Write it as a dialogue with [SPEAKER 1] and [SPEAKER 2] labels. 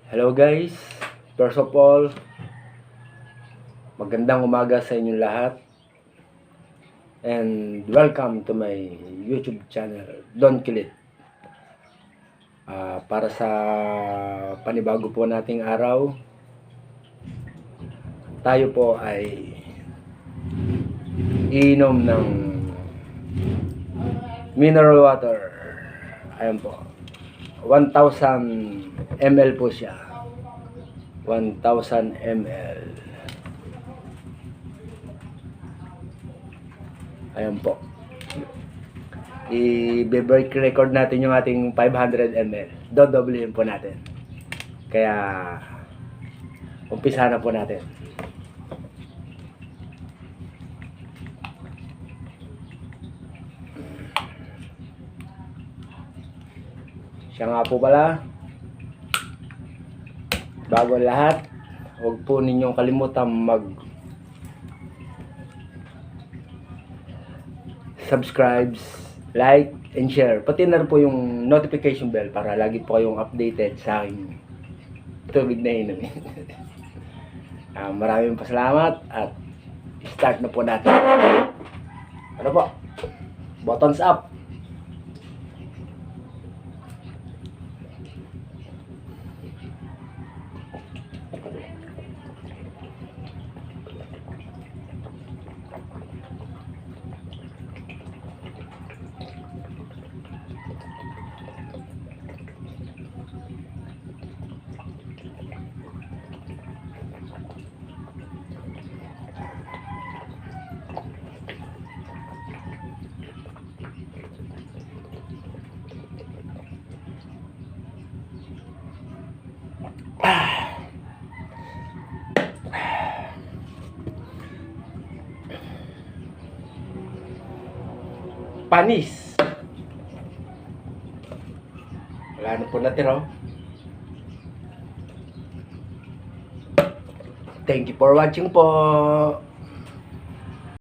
[SPEAKER 1] Hello guys, first of all, magandang umaga sa inyong lahat and welcome to my YouTube channel, Don Kilit. Para sa panibago po nating araw, tayo po ay iinom ng mineral water. Ayan po, 1,000 ml po siya. 1,000 ml. Ayan po. I-break record natin yung ating 500 ml. Dodoblihin po natin. Kaya umpisa na po natin. Siya nga po pala, bago lahat, huwag po ninyong kalimutan subscribe, like, and share. Pati na rin po yung notification bell para lagi po kayong updated sa aking tubig na inumin. Maraming pasalamat at start na po natin. Ano po? Buttons up! Panis. Wala na po natira. Thank you for watching po.